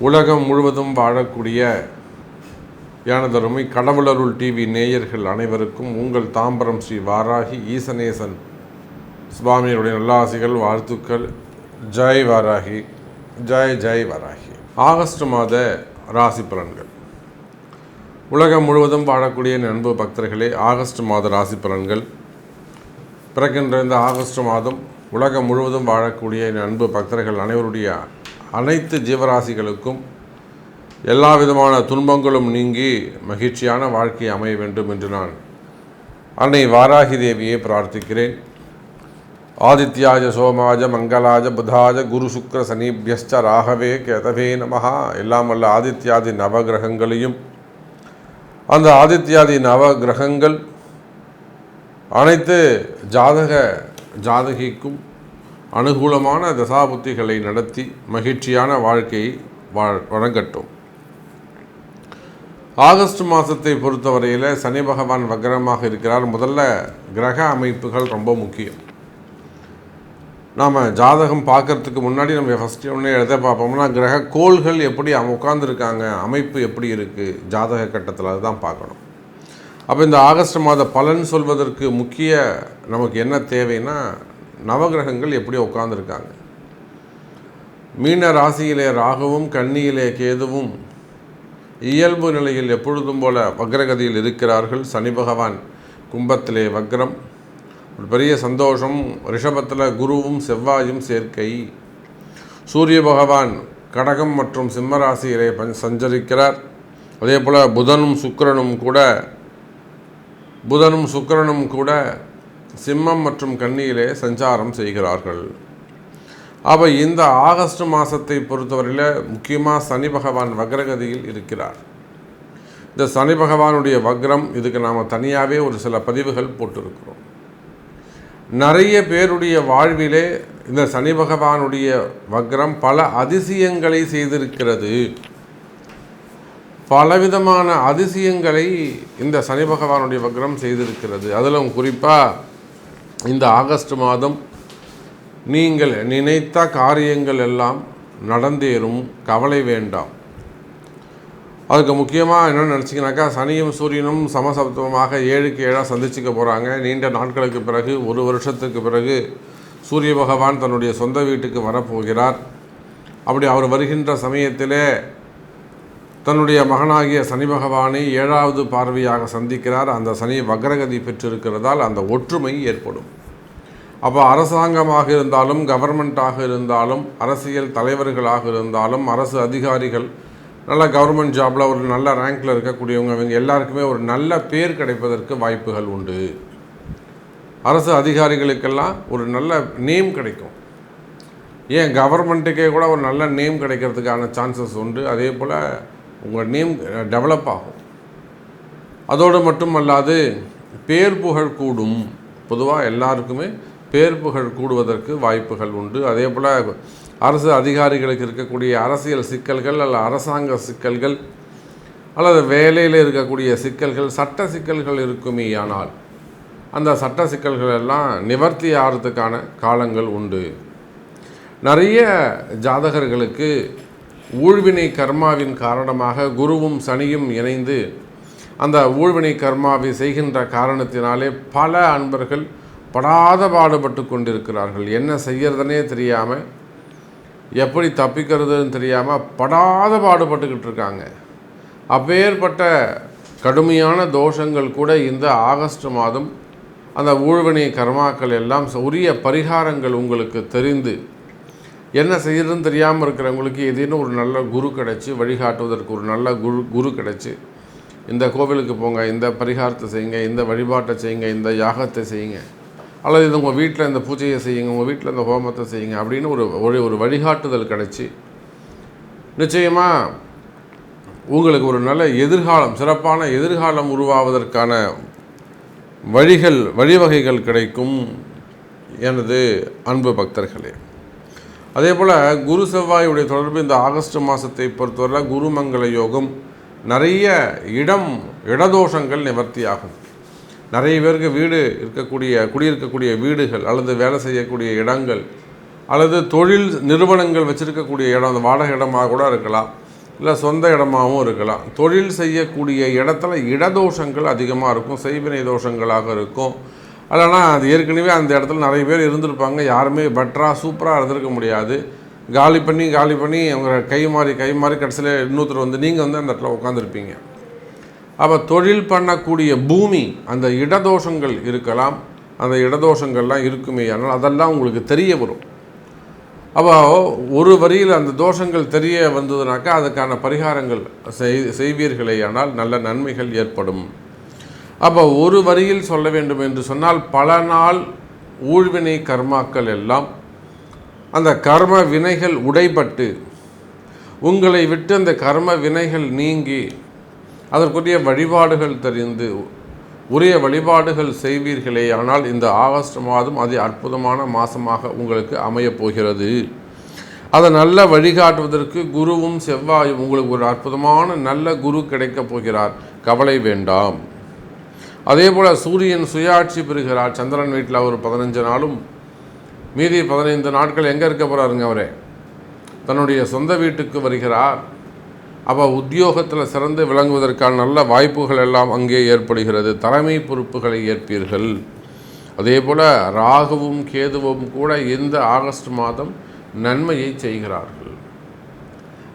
உலகம் முழுவதும் வாழக்கூடிய எனதருமை கடவுளருள் டிவி நேயர்கள் அனைவருக்கும் உங்கள் தாம்பரம் ஸ்ரீ வாராகி ஈசனேசன் சுவாமியுடைய நல்லாசிகள் வாழ்த்துக்கள். ஜெய் வாராகி, ஜெய் ஜெய் வாராகி. ஆகஸ்ட் மாத ராசி பலன்கள். உலகம் முழுவதும் வாழக்கூடிய அன்பு பக்தர்களே, ஆகஸ்ட் மாத ராசி பலன்கள் பிறக்கின்ற இந்த ஆகஸ்ட் மாதம் உலகம் முழுவதும் வாழக்கூடிய அன்பு பக்தர்கள் அனைவருடைய அனைத்து ஜீவராசிகளுக்கும் எல்லா விதமான துன்பங்களும் நீங்கி மகிழ்ச்சியான வாழ்க்கை அமைய வேண்டும் என்று நான் அன்னை வாராகி தேவியை பிரார்த்திக்கிறேன். ஆதித்யாஜ சோமாஜ மங்களாஜ புதாஜ குரு சுக்ர சனிபியஸ்ச ராகவே கேதவே நமஹா. எல்லாம் வல்ல ஆதித்யாதி நவகிரகங்களையும் அந்த ஆதித்யாதி நவகிரகங்கள் அனைத்து ஜாதகிக்கும் அனுகூலமான தசாபுத்திகளை நடத்தி மகிழ்ச்சியான வாழ்க்கையை வழங்கட்டும். ஆகஸ்ட் மாதத்தை பொறுத்தவரையில் சனி பகவான் வக்ரமாக இருக்கிறார். முதல்ல கிரக அமைப்புகள் ரொம்ப முக்கியம். நாம் ஜாதகம் பார்க்கறதுக்கு முன்னாடி நம்ம ஃபஸ்ட்டு ஒன்று எழுத பார்ப்போம்னா கிரக கோள்கள் எப்படி உட்கார்ந்துருக்காங்க, அமைப்பு எப்படி இருக்குது ஜாதக கட்டத்தில், அதுதான் பார்க்கணும். அப்போ இந்த ஆகஸ்ட் மாத பலன் சொல்வதற்கு முக்கிய நமக்கு என்ன தேவைன்னா நவகிரகங்கள் எப்படி உட்கார்ந்துருக்காங்க. மீன ராசியிலே ராகுவும் கன்னியிலே கேதுவும் இயல்பு நிலையில் எப்பொழுதும் போல வக்ரகதியில் இருக்கிறார்கள். சனி பகவான் கும்பத்திலே வக்ரம், ஒரு பெரிய சந்தோஷம். ரிஷபத்தில் குருவும் செவ்வாயும் சேர்க்கை. சூரிய பகவான் கடகம் மற்றும் சிம்ம ராசியிலே சஞ்சரிக்கிறார். அதே போல் புதனும் சுக்கிரனும் கூட சிம்மம் மற்றும் கன்னியிலே சஞ்சாரம் செய்கிறார்கள். அப்போ இந்த ஆகஸ்ட் மாதத்தை பொறுத்தவரையில் முக்கியமாக சனி பகவான் வக்ரகதியில் இருக்கிறார். இந்த சனி பகவானுடைய வக்ரம், இதுக்கு நாம் தனியாகவே ஒரு சில பதிவுகள் போட்டிருக்கிறோம். நிறைய பேருடைய வாழ்விலே இந்த சனி பகவானுடைய வக்ரம் பல அதிசயங்களை செய்திருக்கிறது. பலவிதமான அதிசயங்களை இந்த சனி பகவானுடைய வக்ரம் செய்திருக்கிறது. அதிலும் குறிப்பாக இந்த ஆகஸ்ட் மாதம் நீங்கள் நினைத்த காரியங்கள் எல்லாம் நடந்தேறும், கவலை வேண்டாம். அதுக்கு முக்கியமாக என்னென்னு நினச்சிங்கனாக்கா, சனியும் சூரியனும் சமசப்தமாக 7க்கு 7 சந்திச்சுக்க போகிறாங்க. நீண்ட நாட்களுக்கு பிறகு, ஒரு வருஷத்துக்கு பிறகு சூரிய பகவான் தன்னுடைய சொந்த வீட்டுக்கு வரப்போகிறார். அப்படி அவர் வருகின்ற சமயத்திலே தன்னுடைய மகனாகிய சனி பகவானை 7வது பார்வையாக சந்திக்கிறார். அந்த சனி வக்ரகதி பெற்றிருக்கிறதால் அந்த ஒற்றுமை ஏற்படும். அப்போ அரசாங்கமாக இருந்தாலும், கவர்மெண்ட்டாக இருந்தாலும், அரசியல் தலைவர்களாக இருந்தாலும், அரசு அதிகாரிகள், நல்ல கவர்மெண்ட் ஜாபில் ஒரு நல்ல ரேங்கில் இருக்கக்கூடியவங்க, இவங்க எல்லாருக்குமே ஒரு நல்ல பேர் கிடைப்பதற்கு வாய்ப்புகள் உண்டு. அரசு அதிகாரிகளுக்கெல்லாம் ஒரு நல்ல நேம் கிடைக்கும். ஏன் கவர்மெண்ட்டுக்கே கூட ஒரு நல்ல நேம் கிடைக்கிறதுக்கான சான்சஸ் உண்டு. அதே போல் உங்கள் நேம் டெவலப் ஆகும். அதோடு மட்டும் அல்லாது பேர் புகழ் கூடும். பொதுவாக எல்லாருக்குமே பேர் புகழ் கூடுவதற்கு வாய்ப்புகள் உண்டு. அதே போல் அரசு அதிகாரிகளுக்கு இருக்கக்கூடிய அரசியல் சிக்கல்கள் அல்லது அரசாங்க சிக்கல்கள் அல்லது வேலையில் இருக்கக்கூடிய சிக்கல்கள், சட்ட சிக்கல்கள் இருக்குமே, ஆனால் அந்த சட்ட சிக்கல்கள் எல்லாம் நிவர்த்தி ஆகிறதுக்கான காலங்கள் உண்டு. நிறைய ஜாதகர்களுக்கு ஊழ்வினை கர்மாவின் காரணமாக குருவும் சனியும் இணைந்து அந்த ஊழ்வினை கர்மாவை செய்கின்ற காரணத்தினாலே பல அன்பர்கள் படாத பாடுபட்டு கொண்டிருக்கிறார்கள். என்ன செய்யறதுனே தெரியாமல், எப்படி தப்பிக்கிறதுன்னு தெரியாமல் படாத பாடுபட்டுக்கிட்டு இருக்காங்க. அப்பேற்பட்ட கடுமையான தோஷங்கள் கூட இந்த ஆகஸ்ட் மாதம் அந்த ஊழ்வினை கர்மாக்கள் எல்லாம் உரிய பரிகாரங்கள் உங்களுக்கு தெரிந்து, என்ன செய்யறதுன்னு தெரியாமல் இருக்கிறவங்களுக்கு ஏதேனும் ஒரு நல்ல குரு கிடச்சி, வழிகாட்டுவதற்கு ஒரு நல்ல குரு கிடச்சி, இந்த கோவிலுக்கு போங்க, இந்த பரிகாரத்தை செய்யுங்க, இந்த வழிபாட்டை செய்யுங்க, இந்த யாகத்தை செய்யுங்க, அல்லது இது உங்கள் வீட்டில் இந்த பூஜையை செய்யுங்க, உங்கள் வீட்டில் இந்த ஹோமத்தை செய்யுங்க அப்படின்னு ஒரு வழிகாட்டுதல் கிடச்சி, நிச்சயமாக உங்களுக்கு ஒரு நல்ல எதிர்காலம், சிறப்பான எதிர்காலம் உருவாவதற்கான வழிவகைகள் கிடைக்கும் எனது அன்பு பக்தர்களே. அதே போல் குரு செவ்வாயுடைய தொடர்பு இந்த ஆகஸ்ட் மாதத்தை பொறுத்தவரை குருமங்கள யோகம், நிறைய இடதோஷங்கள் நிவர்த்தியாகும். நிறைய பேருக்கு குடியிருக்கக்கூடிய வீடுகள் அல்லது வேலை செய்யக்கூடிய இடங்கள் அல்லது தொழில் நிறுவனங்கள் வச்சுருக்கக்கூடிய இடம், அந்த வாடகை இடமாக கூட இருக்கலாம், இல்லை சொந்த இடமாகவும் இருக்கலாம். தொழில் செய்யக்கூடிய இடத்துல இடதோஷங்கள் அதிகமாக இருக்கும், செய்வினை தோஷங்களாக இருக்கும். இல்லைனா அது ஏற்கனவே அந்த இடத்துல நிறைய பேர் இருந்திருப்பாங்க, யாருமே பெட்டராக சூப்பராக இருந்திருக்க முடியாது. காலி பண்ணி அவங்க கை மாறி கடைசியில் இன்னொருத்தர் வந்து நீங்கள் வந்து அந்த இடத்துல உட்காந்துருப்பீங்க. அப்போ தொழில் பண்ணக்கூடிய பூமி அந்த இடதோஷங்கள் இருக்கலாம். அந்த இடதோஷங்கள்லாம் இருக்குமே, ஆனால் அதெல்லாம் உங்களுக்கு தெரிய வரும். அப்போ ஒரு வரியில் அந்த தோஷங்கள் தெரிய வந்ததுனாக்கா அதுக்கான பரிகாரங்கள் செய்வீர்களே, ஆனால் நல்ல நன்மைகள் ஏற்படும். அப்போ ஒரு வரியில் சொல்ல வேண்டும் என்று சொன்னால், பல நாள் ஊழ்வினை கர்மாக்கள் எல்லாம் அந்த கர்ம வினைகள் உடைபட்டு உங்களை விட்டு அந்த கர்ம வினைகள் நீங்கி அதற்குரிய வழிபாடுகள் தெரிந்து உரிய வழிபாடுகள் செய்வீர்களே, ஆனால் இந்த ஆகஸ்ட் மாதம் அதி அற்புதமான மாதமாக உங்களுக்கு அமையப் போகிறது. அதை நல்ல வழிகாட்டுவதற்கு குருவும் செவ்வாயும் உங்களுக்கு ஒரு அற்புதமான நல்ல குரு கிடைக்கப் போகிறார், கவலை வேண்டாம். அதே போல் சூரியன் சுயாட்சி பெறுகிறார். சந்திரன் வீட்டில் அவர் 15 நாளும் மீதி 15 நாட்கள் எங்கே இருக்க போகிறாருங்க? அவரே தன்னுடைய சொந்த வீட்டுக்கு வருகிறார். அப்போ உத்தியோகத்தில் சிறந்து விளங்குவதற்கான நல்ல வாய்ப்புகள் எல்லாம் அங்கே ஏற்படுகிறது. தலைமை பொறுப்புகளை ஏற்பீர்கள். அதே போல் ராகுவும் கேதுவும் கூட இந்த ஆகஸ்ட் மாதம் நன்மையை செய்கிறார்கள்.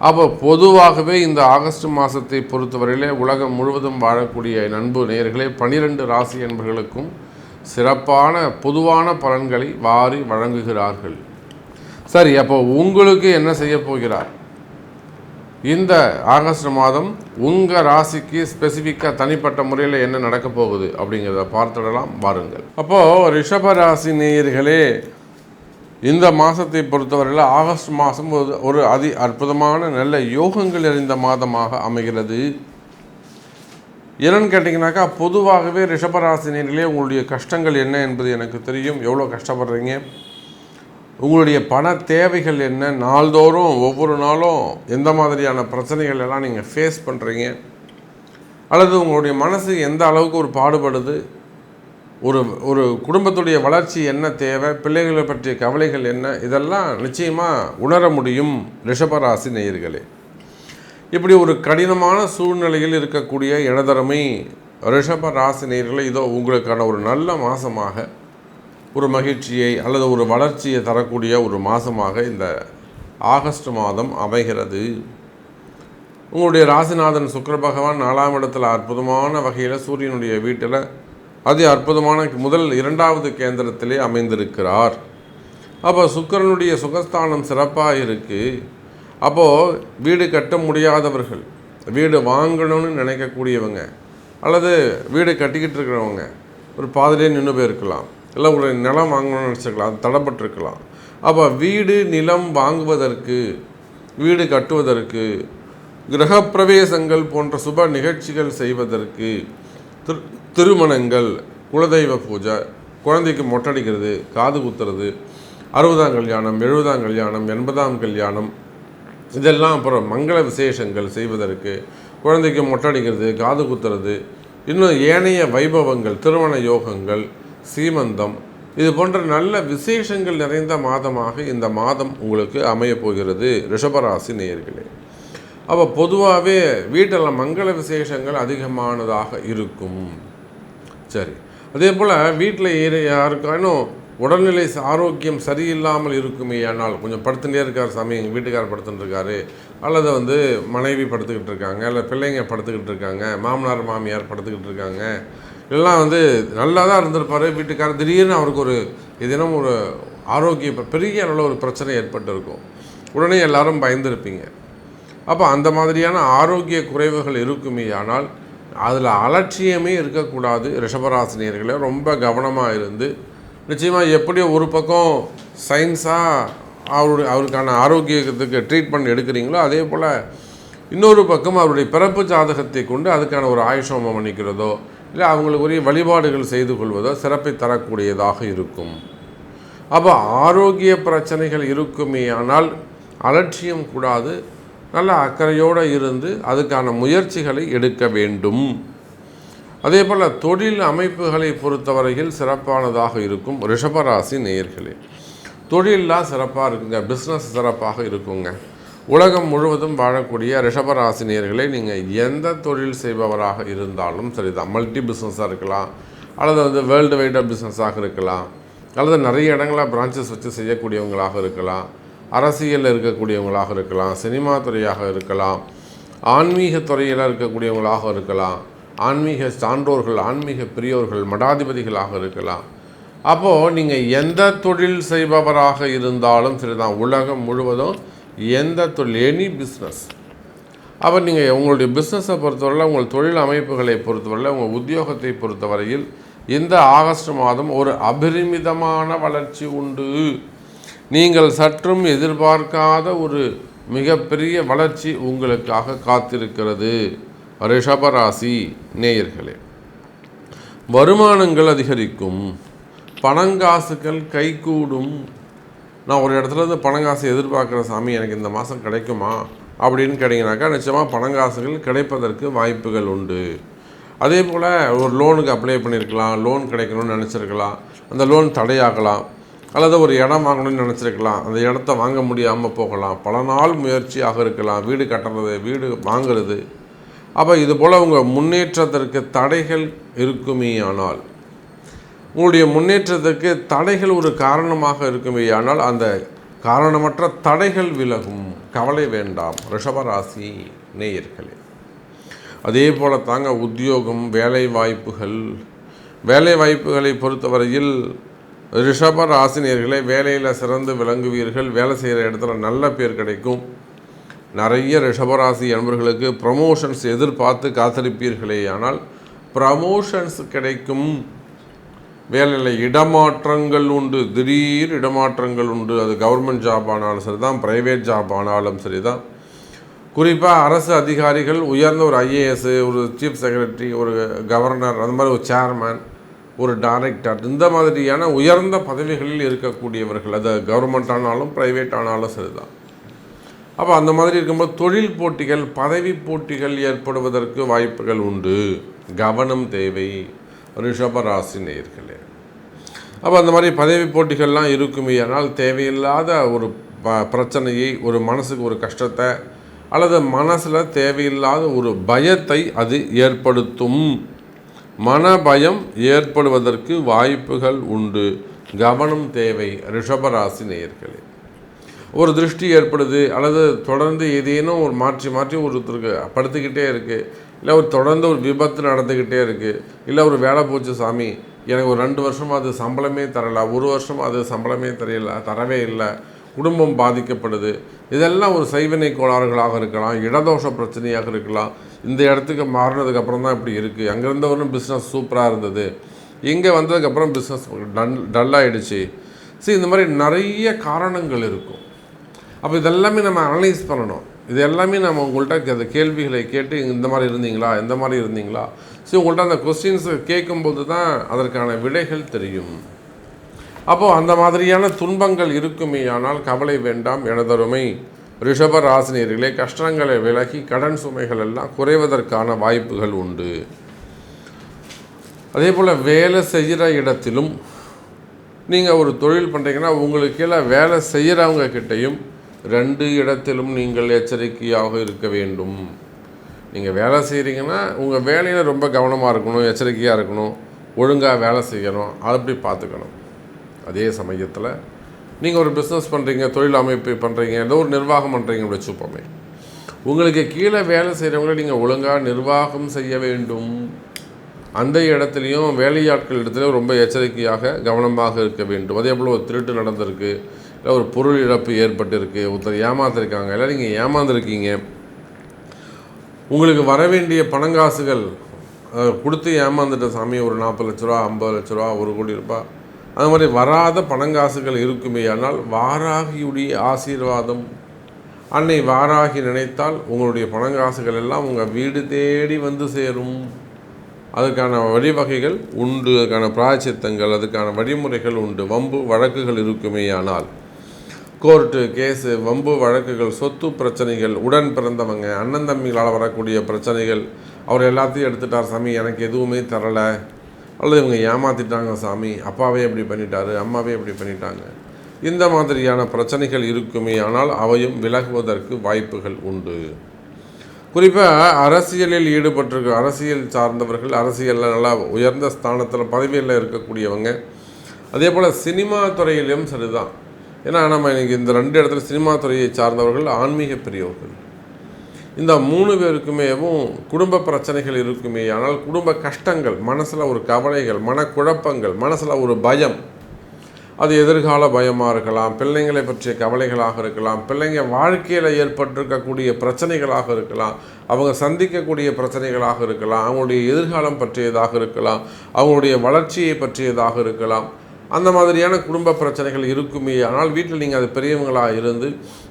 அப்போ பொதுவாகவே இந்த ஆகஸ்ட் மாதத்தை பொறுத்தவரையிலே உலகம் முழுவதும் வாழக்கூடிய நண்பு நேயர்களே, 12 ராசி என்பவர்களுக்கும் சிறப்பான பொதுவான பலன்களை வாரி வழங்குகிறார்கள். சரி, அப்போ உங்களுக்கு என்ன செய்ய போகிறார்? இந்த ஆகஸ்ட் மாதம் உங்கள் ராசிக்கு ஸ்பெசிஃபிக்காக தனிப்பட்ட முறையில் என்ன நடக்க போகுது அப்படிங்கிறத பார்த்துடலாம் வாருங்கள். அப்போது ரிஷப ராசி நேயர்களே, இந்த மாதத்தை பொறுத்தவரையில் ஆகஸ்ட் மாதம் ஒரு அதி அற்புதமான நல்ல யோகங்கள் நிறைந்த மாதமாக அமைகிறது. என்னன்னு கேட்டிங்கனாக்கா, பொதுவாகவே ரிஷபராசி நேயர்களே, உங்களுடைய கஷ்டங்கள் என்ன என்பது எனக்கு தெரியும். எவ்வளோ கஷ்டப்படுறீங்க, உங்களுடைய பண தேவைகள் என்ன, நாள்தோறும் ஒவ்வொரு நாளும் எந்த மாதிரியான பிரச்சனைகள் எல்லாம் நீங்கள் ஃபேஸ் பண்ணுறீங்க, அல்லது உங்களுடைய மனசு எந்த அளவுக்கு ஒரு பாடுபடுது, ஒரு குடும்பத்துடைய வளர்ச்சி என்ன தேவை, பிள்ளைகளை பற்றிய கவலைகள் என்ன, இதெல்லாம் நிச்சயமாக உணர முடியும் ரிஷபராசி நேயர்களே. இப்படி ஒரு கடினமான சூழ்நிலையில் இருக்கக்கூடிய இடதரமை ரிஷப ராசி நேயர்களே, இதோ உங்களுக்கான ஒரு நல்ல மாதமாக, ஒரு மகிழ்ச்சியை அல்லது ஒரு வளர்ச்சியை தரக்கூடிய ஒரு மாதமாக இந்த ஆகஸ்ட் மாதம் அமைகிறது. உங்களுடைய ராசிநாதன் சுக்கிர பகவான் 4ஆம் இடத்துல அற்புதமான வகையில் சூரியனுடைய வீட்டில் அதி அற்புதமான முதல் 2வது கேந்திரத்திலே அமைந்திருக்கிறார். அப்போ சுக்கிரனுடைய சுகஸ்தானம் சிறப்பாக இருக்குது. அப்போது வீடு கட்ட முடியாதவர்கள், வீடு வாங்கணும்னு நினைக்கக்கூடியவங்க, அல்லது வீடு கட்டிக்கிட்டு இருக்கிறவங்க ஒரு பாதிலே நின்று போயிருக்கலாம், இல்லை ஒரு நிலம் வாங்கணும்னு நினச்சிருக்கலாம், அது தடைப்பட்டிருக்கலாம். அப்போ வீடு நிலம் வாங்குவதற்கு, வீடு கட்டுவதற்கு, கிரகப்பிரவேசங்கள் போன்ற சுப நிகழ்ச்சிகள் செய்வதற்கு, திருமணங்கள், குலதெய்வ பூஜை, குழந்தைக்கு மொட்டடிக்கிறது, காது குத்துறது, 60ஆம் கல்யாணம், 70ஆம் கல்யாணம், 80ஆம் கல்யாணம், இதெல்லாம் அப்புறம் மங்கள விசேஷங்கள் செய்வதற்கு, குழந்தைக்கு மொட்டடிக்கிறது, காது குத்துறது, இன்னும் ஏனைய வைபவங்கள், திருமண யோகங்கள், சீமந்தம், இது போன்ற நல்ல விசேஷங்கள் நிறைந்த மாதமாக இந்த மாதம் உங்களுக்கு அமையப் போகிறது ரிஷபராசி நேயர்களே. அப்போ பொதுவாகவே வீட்டில் மங்கள விசேஷங்கள் அதிகமானதாக இருக்கும். சரி, அதே போல் வீட்டில் யாருக்கானும் உடல்நிலை ஆரோக்கியம் சரியில்லாமல் இருக்குமே, ஆனால் கொஞ்சம் படுத்துட்டே இருக்கார் சாமி, எங்கள் வீட்டுக்காரர் படுத்துட்டு இருக்காரு, அல்லது மனைவி படுத்துக்கிட்டு இருக்காங்க, இல்லை பிள்ளைங்க படுத்துக்கிட்டு இருக்காங்க, மாமனார் மாமியார் படுத்துக்கிட்டு இருக்காங்க, எல்லாம் நல்லா தான் இருந்திருப்பார் வீட்டுக்காரர், திடீர்னு அவருக்கு ஒரு ஏதேனும் ஒரு ஆரோக்கிய பெரிய அளவில் ஒரு பிரச்சனை ஏற்பட்டு இருக்கும், உடனே எல்லாரும் பயந்துருப்பீங்க. அப்போ அந்த மாதிரியான ஆரோக்கிய குறைவுகள் இருக்குமே, ஆனால் அதில் அலட்சியமே இருக்கக்கூடாது. ரிஷபராசினியர்களை ரொம்ப கவனமாக இருந்து நிச்சயமாக எப்படியோ ஒரு பக்கம் சயின்ஸாக அவருக்கான ஆரோக்கியத்துக்கு ட்ரீட்மெண்ட் எடுக்கிறீங்களோ, அதே போல் இன்னொரு பக்கம் அவருடைய பிறப்பு ஜாதகத்தை கொண்டு அதுக்கான ஒரு ஆயுஷோமம் பண்ணிக்கிறதோ, இல்லை அவங்களுக்குரிய வழிபாடுகள் செய்து கொள்வதோ சிறப்பை தரக்கூடியதாக இருக்கும். அப்போ ஆரோக்கிய பிரச்சனைகள் இருக்குமே, ஆனால் அலட்சியம் கூடாது. நல்ல அக்கறையோடு இருந்து அதுக்கான முயற்சிகளை எடுக்க வேண்டும். அதே போல் தொழில் அமைப்புகளை பொறுத்தவரையில் சிறப்பானதாக இருக்கும் ரிஷபராசி நேயர்களே. தொழிலெலாம் சிறப்பாக இருக்குங்க, பிஸ்னஸ் சிறப்பாக இருக்குங்க. உலகம் முழுவதும் வாழக்கூடிய ரிஷபராசினியர்களை நீங்கள் எந்த தொழில் செய்பவராக இருந்தாலும் சரிதான், மல்டி பிஸ்னஸாக இருக்கலாம், அல்லது வேர்ல்டு வைடாக பிஸ்னஸாக இருக்கலாம், அல்லது நிறைய இடங்களில் பிரான்ச்சஸ் வச்சு செய்யக்கூடியவங்களாக இருக்கலாம், அரசியலில் இருக்கக்கூடியவங்களாக இருக்கலாம், சினிமா துறையாக இருக்கலாம், ஆன்மீக துறையில் இருக்கக்கூடியவங்களாக இருக்கலாம், ஆன்மீக சான்றோர்கள், ஆன்மீக பெரியோர்கள், மடாதிபதிகளாக இருக்கலாம். அப்போது நீங்கள் எந்த தொழில் செய்பவராக இருந்தாலும் சரிதான், உலகம் முழுவதும் எந்த தொழில், எனி பிஸ்னஸ். அப்போ நீங்கள் உங்களுடைய பிஸ்னஸை பொறுத்தவரையில், உங்கள் தொழில் அமைப்புகளை பொறுத்தவரையில், உங்கள் உத்தியோகத்தை பொறுத்தவரையில் இந்த ஆகஸ்ட் மாதம் ஒரு அபரிமிதமான வளர்ச்சி உண்டு. நீங்கள் சற்றும் எதிர்பார்க்காத ஒரு மிகப்பெரிய வளர்ச்சி உங்களுக்காக காத்திருக்கிறது. ரிஷபராசி நேயர்களே, வருமானங்கள் அதிகரிக்கும், பணங்காசுகள் கைகூடும். நான் ஒரு இடத்துலேருந்து பணங்காசு எதிர்பார்க்குற சாமி, எனக்கு இந்த மாதம் கிடைக்குமா அப்படின்னு கேட்டிங்கனாக்கா நிச்சயமாக பணங்காசுகள் கிடைப்பதற்கு வாய்ப்புகள் உண்டு. அதே போல் ஒரு லோனுக்கு அப்ளை பண்ணியிருக்கலாம், லோன் கிடைக்கணும்னு நினச்சிருக்கலாம், அந்த லோன் தடையாகலாம், அல்லது ஒரு இடம் வாங்கணும்னு நினச்சிருக்கலாம், அந்த இடத்த வாங்க முடியாமல் போகலாம், பல நாள் முயற்சியாக இருக்கலாம், வீடு கட்டுறது, வீடு வாங்கிறது. அப்போ இது போல் உங்கள் முன்னேற்றத்திற்கு தடைகள் இருக்குமே ஆனால், உங்களுடைய முன்னேற்றத்திற்கு தடைகள் ஒரு காரணமாக இருக்குமே ஆனால், அந்த காரணமற்ற தடைகள் விலகும். கவலை வேண்டாம் ரிஷபராசி நேயர்களே. அதே போல் தாங்க உத்தியோகம், வேலை வாய்ப்புகளை பொறுத்தவரையில் ரிஷபராசினியர்களே, வேலையில் சிறந்து விளங்குவீர்கள். வேலை செய்கிற இடத்துல நல்ல பேர் கிடைக்கும். நிறைய ரிஷபராசி என்பவர்களுக்கு ப்ரமோஷன்ஸ் எதிர்பார்த்து காத்திருப்பீர்களே, ஆனால் ப்ரமோஷன்ஸ் கிடைக்கும். வேலையில் இடமாற்றங்கள் உண்டு, திடீர் இடமாற்றங்கள் உண்டு. அது கவர்மெண்ட் ஜாப் ஆனாலும் சரி தான், ப்ரைவேட் ஜாப் ஆனாலும் சரி தான். குறிப்பாக அரசு அதிகாரிகள், உயர்ந்த ஒரு ஐஏஎஸ், ஒரு சீஃப் செக்ரட்டரி, ஒரு கவர்னர், அந்த மாதிரி ஒரு சேர்மேன், ஒரு டைரக்டர், இந்த மாதிரியான உயர்ந்த பதவிகளில் இருக்கக்கூடியவர்கள், அது கவர்மெண்ட் ஆனாலும் ப்ரைவேட் ஆனாலும் சரிதான். அப்போ அந்த மாதிரி இருக்கும்போது தொழில் போட்டிகள், பதவி போட்டிகள் ஏற்படுவதற்கு வாய்ப்புகள் உண்டு. கவனம் தேவை ரிஷபராசி நேயர்களே. அப்போ அந்த மாதிரி பதவி போட்டிகள்லாம் இருக்குமே ஆனால் தேவையில்லாத ஒரு பிரச்சனையை, ஒரு மனசுக்கு ஒரு கஷ்டத்தை, அல்லது மனசில் தேவையில்லாத ஒரு பயத்தை அது ஏற்படுத்தும். மனபயம் ஏற்படுவதற்கு வாய்ப்புகள் உண்டு. கவனம் தேவை ரிஷபராசி நேயர்களே. ஒரு திருஷ்டி ஏற்படுது, அல்லது தொடர்ந்து ஏதேனும் ஒரு மாற்றி ஒருத்தருக்கு படுத்துக்கிட்டே இருக்குது, இல்லை ஒரு தொடர்ந்து ஒரு விபத்து நடந்துக்கிட்டே இருக்குது, இல்லை ஒரு வேலை போச்சு சாமி, எனக்கு ஒரு 2 வருஷமாக அது சம்பளமே தரலை, 1 வருஷமாக அது சம்பளமே தரவே இல்லை, குடும்பம் பாதிக்கப்படுது. இதெல்லாம் ஒரு செய்வினை கோளாறுகளாக இருக்கலாம், இடதோஷ பிரச்சனையாக இருக்கலாம். இந்த இடத்துக்கு மாறினதுக்கப்புறம் தான் இப்படி இருக்குது, அங்கேருந்தவரும் பிஸ்னஸ் சூப்பராக இருந்தது, இங்கே வந்ததுக்கப்புறம் பிஸ்னஸ் டல்லாகிடுச்சு. இந்த மாதிரி நிறைய காரணங்கள் இருக்கும். அப்போ இதெல்லாமே நம்ம அனலைஸ் பண்ணணும். இது எல்லாமே நம்ம உங்கள்கிட்ட அந்த கேள்விகளை கேட்டு இந்த மாதிரி இருந்தீங்களா உங்கள்கிட்ட அந்த கொஸ்டின்ஸ் கேட்கும்போது தான் அதற்கான விடைகள் தெரியும். அப்போது அந்த மாதிரியான துன்பங்கள் இருக்குமே ஆனால் கவலை வேண்டாம் எனதருமை ரிஷப ராசினியர்களே. கஷ்டங்களை விலகி கடன் சுமைகள் எல்லாம் குறைவதற்கான வாய்ப்புகள் உண்டு. அதே போல் வேலை செய்கிற இடத்திலும் நீங்கள் ஒரு தொழில் பண்ணுறீங்கன்னா உங்களுக்கு கீழே வேலை செய்கிறவங்க கிட்டையும் 2 இடத்திலும் நீங்கள் எச்சரிக்கையாக இருக்க வேண்டும். நீங்கள் வேலை செய்கிறீங்கன்னா உங்கள் வேலையில் ரொம்ப கவனமாக இருக்கணும், எச்சரிக்கையாக இருக்கணும், ஒழுங்காக வேலை செய்யணும், அப்படி பார்த்துக்கணும். அதே சமயத்தில் நீங்கள் ஒரு பிஸ்னஸ் பண்ணுறீங்க, தொழில் அமைப்பு பண்ணுறீங்க, ஏதோ ஒரு நிர்வாகம் பண்ணுறீங்கன்னு வச்சுப்போமே, உங்களுக்கு கீழே வேலை செய்கிறவங்கள நீங்கள் ஒழுங்காக நிர்வாகம் செய்ய வேண்டும். அந்த இடத்துலையும் வேலையாட்கள் இடத்துலையும் ரொம்ப எச்சரிக்கையாக கவனமாக இருக்க வேண்டும். அதே போல் ஒரு திருட்டு நடந்திருக்கு, இல்லை ஒரு பொருள் இழப்பு ஏற்பட்டிருக்கு, ஒருத்தர் ஏமாத்திருக்காங்க, இல்லை நீங்கள் ஏமாந்துருக்கீங்க, உங்களுக்கு வர வேண்டிய பணங்காசுகள் கொடுத்து ஏமாந்துட்ட சாமி, ஒரு 40 லட்ச ரூபா, 50 லட்ச ரூபா, 1 கோடி ரூபாய், அது மாதிரி வராத பணங்காசுகள் இருக்குமே. ஆனால் வாராகியுடைய ஆசீர்வாதம், அன்னை வாராகி நினைத்தால் உங்களுடைய பணங்காசுகள் எல்லாம் உங்கள் வீடு தேடி வந்து சேரும். அதுக்கான வழிவகைகள் உண்டு, அதுக்கான பிராயச்சித்தங்கள், அதுக்கான வழிமுறைகள் உண்டு. வம்பு வழக்குகள் இருக்குமே ஆனால் கோர்ட்டு கேஸு, வம்பு வழக்குகள், சொத்து பிரச்சனைகள், உடன் பிறந்தவங்க அண்ணன் தம்பிகளால் வரக்கூடிய பிரச்சனைகள், அவர் எல்லாத்தையும் எடுத்துட்டார் சாமி, எனக்கு எதுவுமே தரலை, அல்லது இவங்க ஏமாற்றிட்டாங்க சாமி, அப்பாவே எப்படி பண்ணிட்டாரு, அம்மாவே எப்படி பண்ணிட்டாங்க, இந்த மாதிரியான பிரச்சனைகள் இருக்குமே ஆனால் அவையும் விலகுவதற்கு வாய்ப்புகள் உண்டு. குறிப்பாக அரசியலில் ஈடுபட்டிருக்க அரசியல் சார்ந்தவர்கள், அரசியலில் நல்லா உயர்ந்த ஸ்தானத்தில் பதவியில் இருக்கக்கூடியவங்க, அதே போல் சினிமா துறையிலும் சரிதான். ஏன்னா நம்ம இன்றைக்கி இந்த 2 இடத்துல சினிமா துறையை சார்ந்தவர்கள், ஆன்மீக பெரியவர்கள், இந்த 3 பேருக்குமேவும் குடும்ப பிரச்சனைகள் இருக்குமே ஆனால் குடும்ப கஷ்டங்கள், மனசில் ஒரு கவலைகள், மனக்குழப்பங்கள், மனசில் ஒரு பயம், அது எதிர்கால பயமாக இருக்கலாம், பிள்ளைங்களை பற்றிய கவலைகளாக இருக்கலாம், பிள்ளைங்க வாழ்க்கையில் ஏற்பட்டிருக்கக்கூடிய பிரச்சனைகளாக இருக்கலாம், அவங்க சந்திக்கக்கூடிய பிரச்சனைகளாக இருக்கலாம், அவங்களுடைய எதிர்காலம் பற்றியதாக இருக்கலாம், அவங்களுடைய வளர்ச்சியை பற்றியதாக இருக்கலாம். அந்த மாதிரியான குடும்ப பிரச்சனைகள் இருக்குமே ஆனால் வீட்டில் நீங்கள் அது பெரியவங்களாக இருந்து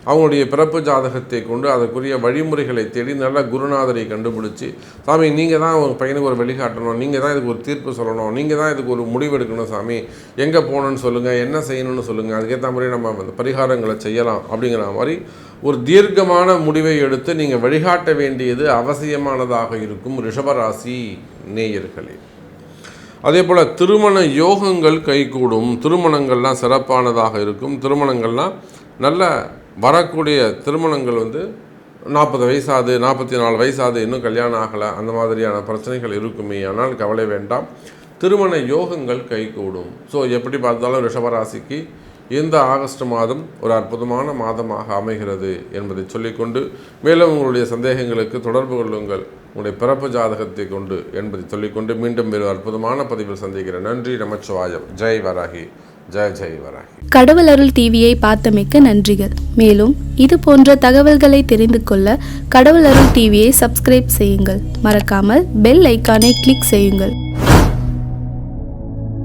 அவங்களுடைய பிறப்பு ஜாதகத்தை கொண்டு அதற்குரிய வழிமுறைகளை தேடி நல்ல குருநாதரை கண்டுபிடிச்சி, சாமி நீங்கள் தான் உங்கள் பையனுக்கு ஒரு வழிகாட்டணும், நீங்கள் தான் இதுக்கு ஒரு தீர்ப்பு சொல்லணும், நீங்கள் தான் இதுக்கு ஒரு முடிவு எடுக்கணும் சாமி, எங்கே போகணுன்னு சொல்லுங்கள், என்ன செய்யணும்னு சொல்லுங்கள், அதுக்கேற்ற மாதிரி நம்ம அந்த பரிகாரங்களை செய்யலாம் அப்படிங்கிற மாதிரி ஒரு தீர்க்கமான முடிவை எடுத்து நீங்கள் வழிகாட்ட வேண்டியது அவசியமானதாக இருக்கும் ரிஷபராசி நேயர்களே. அதே போல் திருமண யோகங்கள் கைகூடும், திருமணங்கள்லாம் சிறப்பானதாக இருக்கும். திருமணங்கள்லாம் நல்ல வரக்கூடிய திருமணங்கள் 40 வயசாது, 44 வயசாது, இன்னும் கல்யாணம் ஆகலை, அந்த மாதிரியான பிரச்சனைகள் இருக்குமே ஆனால் கவலை வேண்டாம், திருமண யோகங்கள் கைகூடும். ஸோ எப்படி பார்த்தாலும் ரிஷபராசிக்கு இந்த ஆகஸ்ட் மாதம் ஒரு அற்புதமான மாதமாக அமைகிறது என்பதை சொல்லிக்கொண்டு, மேலும் உங்களுடைய சந்தேகங்களுக்கு தொடர்பு கொள்ளுங்கள் உங்களுடைய பிறப்பு ஜாதகத்தை கொண்டு என்பதை சொல்லிக்கொண்டு மீண்டும் வேறு அற்புதமான பதிவில் சந்திக்கிறேன். நன்றி. நமச்சிவாயம். ஜெய் வராகி. ஜெய் வராகி. கடவுள் அருள் டிவியை பார்த்தமைக்க நன்றிகள். மேலும் இது போன்ற தகவல்களை தெரிந்து கொள்ள கடவுள் அருள் டிவியை சப்ஸ்கிரைப் செய்யுங்கள். மறக்காமல் பெல் ஐக்கானை கிளிக் செய்யுங்கள்.